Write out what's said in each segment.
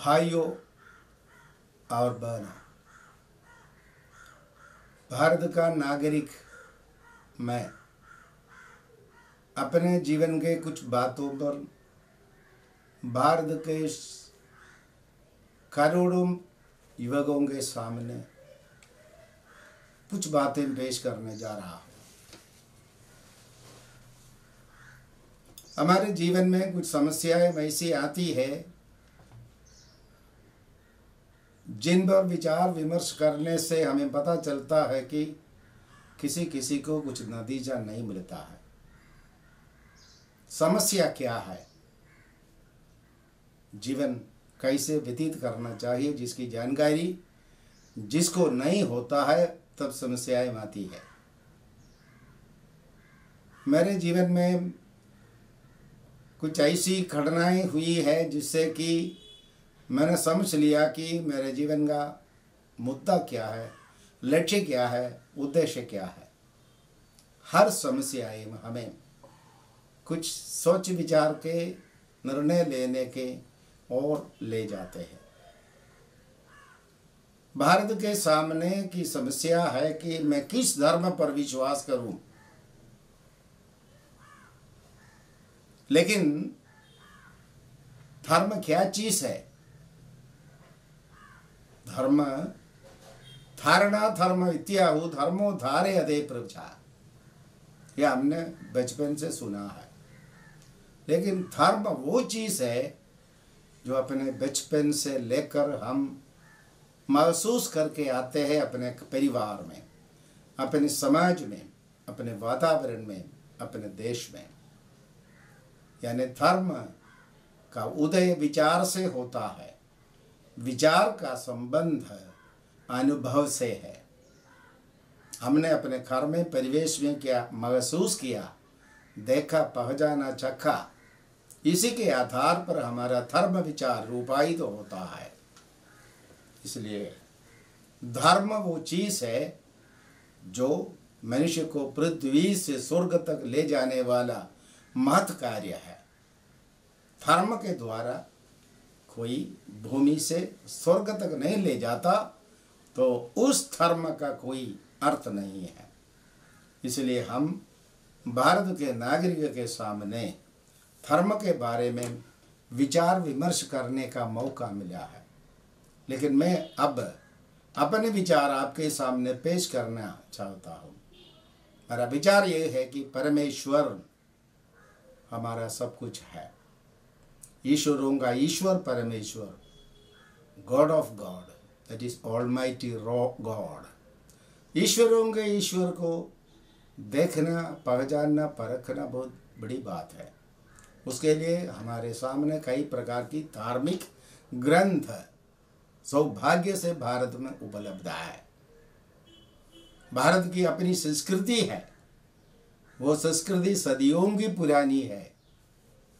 भाइयों और बहनों, भारत का नागरिक मैं अपने जीवन के कुछ बातों पर भारत के करोड़ों युवकों के सामने कुछ बातें पेश करने जा रहा हूँ। हमारे जीवन में कुछ समस्याएं ऐसी आती है जिन पर विचार विमर्श करने से हमें पता चलता है कि किसी किसी को कुछ नतीजा नहीं मिलता है। समस्या क्या है, जीवन कैसे व्यतीत करना चाहिए, जिसकी जानकारी जिसको नहीं होता है तब समस्याएं आती है। मेरे जीवन में कुछ ऐसी घटनाएं हुई है जिससे कि मैंने समझ लिया कि मेरे जीवन का मुद्दा क्या है, लक्ष्य क्या है, उद्देश्य क्या है। हर समस्याएं हमें कुछ सोच विचार के निर्णय लेने के और ले जाते हैं। भारत के सामने की समस्या है कि मैं किस धर्म पर विश्वास करूं, लेकिन धर्म क्या चीज है? धर्म धारणा धर्म विद्याहु धर्मो धारे अदे प्रजा, यह हमने बचपन से सुना है। लेकिन धर्म वो चीज है जो अपने बचपन से लेकर हम महसूस करके आते हैं अपने परिवार में, अपने समाज में, अपने वातावरण में, अपने देश में। यानी धर्म का उदय विचार से होता है, विचार का संबंध अनुभव से है। हमने अपने घर में परिवेश में क्या महसूस किया, देखा, पहचाना, चखा, इसी के आधार पर हमारा धर्म विचार रूपायित तो होता है। इसलिए धर्म वो चीज है जो मनुष्य को पृथ्वी से स्वर्ग तक ले जाने वाला महत् कार्य है। धर्म के द्वारा कोई भूमि से स्वर्ग तक नहीं ले जाता तो उस धर्म का कोई अर्थ नहीं है। इसलिए हम भारत के नागरिक के सामने धर्म के बारे में विचार विमर्श करने का मौका मिला है। लेकिन मैं अब अपने विचार आपके सामने पेश करना चाहता हूँ। मेरा विचार ये है कि परमेश्वर हमारा सब कुछ है। ईश्वरों का ईश्वर परमेश्वर, god of god, that is almighty god. ईश्वरों के ईश्वर को देखना, पहचानना, परखना बहुत बड़ी बात है। उसके लिए हमारे सामने कई प्रकार की धार्मिक ग्रंथ सौभाग्य से भारत में उपलब्ध है। भारत की अपनी संस्कृति है, वो संस्कृति सदियों की पुरानी है,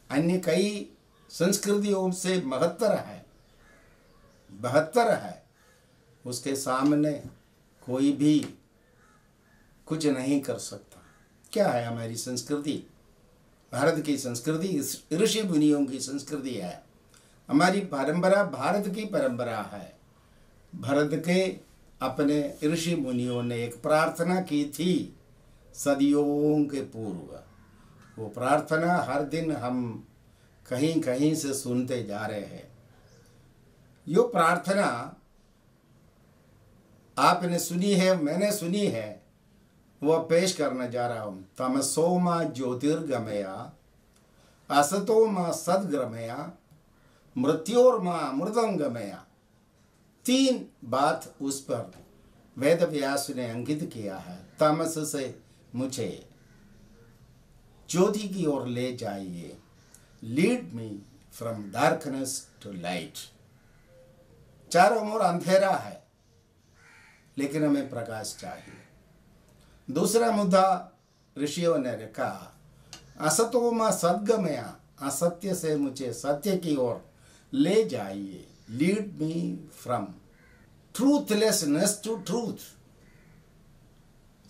अन्य कई संस्कृतियों से महत्तर है, बहत्तर है। उसके सामने कोई भी कुछ नहीं कर सकता। क्या है हमारी संस्कृति? भारत की संस्कृति ऋषि मुनियों की संस्कृति है। हमारी परंपरा भारत की परंपरा है। भारत के अपने ऋषि मुनियों ने एक प्रार्थना की थी सदियों के पूर्व। वो प्रार्थना हर दिन हम कहीं कहीं से सुनते जा रहे हैं। यो प्रार्थना आपने सुनी है, मैंने सुनी है, वह पेश करने जा रहा हूं। तमसो मा ज्योतिर्गमया, असतो मा सद्गमया, मृत्योर्मा मृदंगमया। 3 बात उस पर वेद व्यास ने अंकित किया है। तमस से मुझे ज्योति की ओर ले जाइए, lead me from darkness to light. चारों ओर अंधेरा है, लेकिन हमें प्रकाश चाहिए। दूसरा मुद्दा ऋषियों ने रखा, असतो मा सद्गमया, असत्य से मुझे सत्य की ओर ले जाइए, lead me from truthlessness to truth.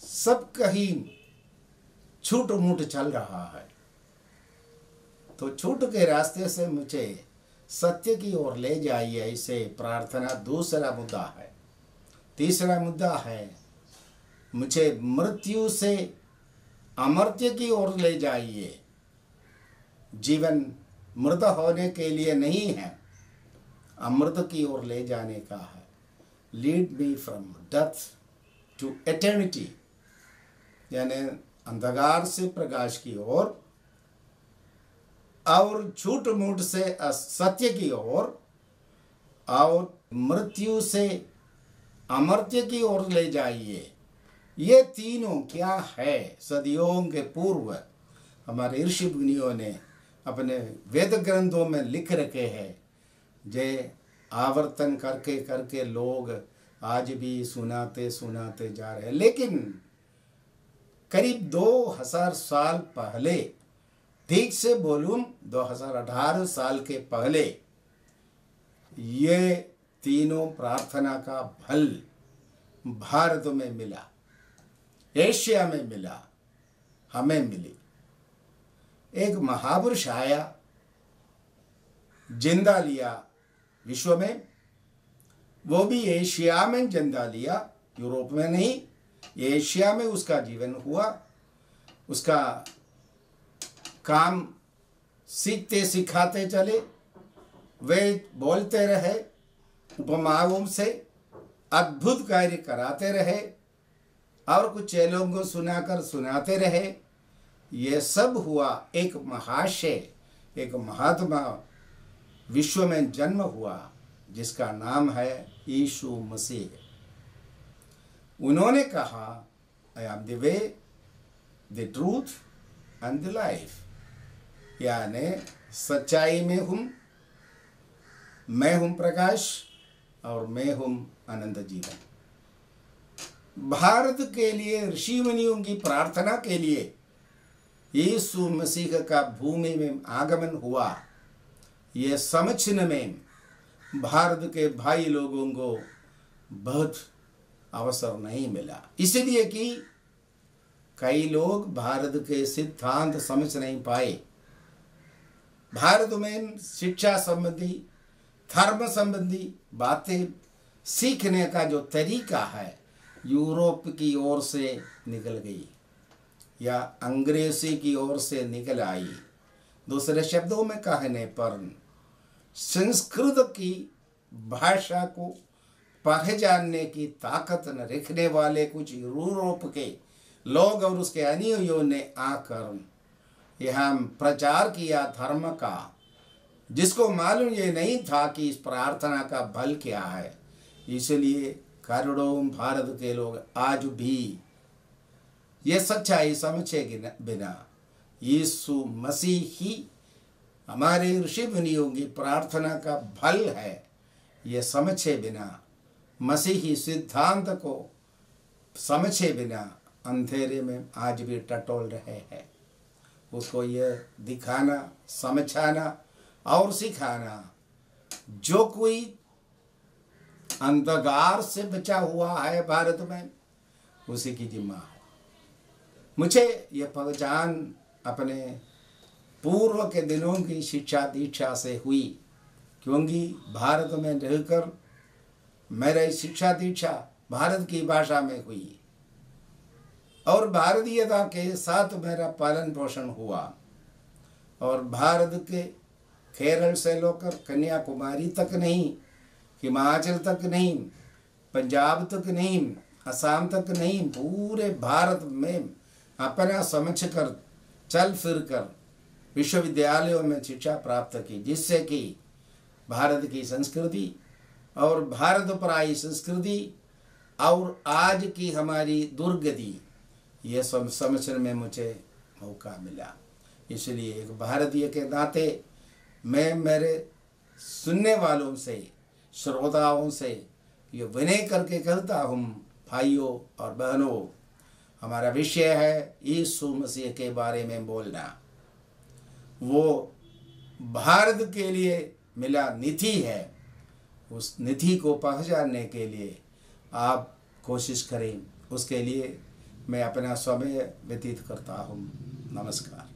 सब कहीं छूट मूट चल रहा है, तो छूट के रास्ते से मुझे सत्य की ओर ले जाइए, ऐसे प्रार्थना दूसरा मुद्दा है। तीसरा मुद्दा है, मुझे मृत्यु से अमर्त्य की ओर ले जाइए। जीवन मृत होने के लिए नहीं है, अमृत की ओर ले जाने का है। Lead me from death to eternity, यानी अंधकार से प्रकाश की ओर और झूठ मूठ से असत्य की ओर और मृत्यु से अमर्त्य की ओर ले जाइए। ये तीनों क्या है? सदियों के पूर्व हमारे ऋषि मुनियों ने अपने वेद ग्रंथों में लिख रखे हैं। जे आवर्तन करके करके लोग आज भी सुनाते सुनाते जा रहे हैं। लेकिन करीब 2000 साल पहले, ठीक से बोलूं 2018 साल के पहले, ये तीनों प्रार्थना का फल भारत में मिला, एशिया में मिला, हमें मिली। एक महापुरुष आया, जिंदा लिया विश्व में, वो भी एशिया में जिंदा लिया, यूरोप में नहीं, एशिया में उसका जीवन हुआ। उसका काम सीखते सिखाते चले, वे बोलते रहे, उपमाओं से अद्भुत कार्य कराते रहे और कुछ चेलों को सुनाकर सुनाते रहे। ये सब हुआ। एक महाशय, एक महात्मा विश्व में जन्म हुआ, जिसका नाम है यीशु मसीह। उन्होंने कहा, I am the way, the truth and the life, यानी सच्चाई में हूँ, मैं हूँ प्रकाश और मैं हूँ अनंत जीवन। भारत के लिए ऋषि मुनियों की प्रार्थना के लिए यीशु मसीह का भूमि में आगमन हुआ। ये समझने में भारत के भाई लोगों को बहुत अवसर नहीं मिला, इसलिए कि कई लोग भारत के सिद्धांत समझ नहीं पाए। भारत में शिक्षा संबंधी, धर्म संबंधी बातें सीखने का जो तरीका है, यूरोप की ओर से निकल गई या अंग्रेजी की ओर से निकल आई। दूसरे शब्दों में कहने पर संस्कृत की भाषा को पहचानने की ताकत न रखने वाले कुछ यूरोप के लोग और उसके अनुयायियों ने आकर यहाँ प्रचार किया धर्म का, जिसको मालूम ये नहीं था कि इस प्रार्थना का बल क्या है। इसलिए करोड़ों भारत के लोग आज भी ये सच्चाई समझे बिना यीशु मसीह ही हमारे ऋषि मुनियों की प्रार्थना का फल है, ये समझे बिना, मसीही सिद्धांत को समझे बिना अंधेरे में आज भी टटोल रहे हैं। उसको ये दिखाना, समझाना और सिखाना, जो कोई अंधकार से बचा हुआ है भारत में, उसी की जिम्मा है। मुझे ये पहचान अपने पूर्व के दिनों की शिक्षा दीक्षा से हुई, क्योंकि भारत में रहकर मेरी शिक्षा दीक्षा भारत की भाषा में हुई और भारतीयता के साथ मेरा पालन पोषण हुआ। और भारत के केरल से लेकर कन्याकुमारी तक नहीं, हिमाचल तक नहीं, पंजाब तक नहीं, असम तक नहीं, पूरे भारत में अपना समझकर चल फिर कर विश्वविद्यालयों में शिक्षा प्राप्त की, जिससे कि भारत की संस्कृति और भारत पर आई संस्कृति और आज की हमारी दुर्गति ये सब समझने में मुझे मौका मिला। इसलिए एक भारतीय के नाते मैं मेरे सुनने वालों से, श्रोताओं से ये विनय करके कहता हूँ, भाइयों और बहनों, हमारा विषय है यीशु मसीह के बारे में बोलना। वो भारत के लिए मिला निधि है, उस निधि को पहचानने के लिए आप कोशिश करें। उसके लिए मैं अपना समय व्यतीत करता हूँ। नमस्कार।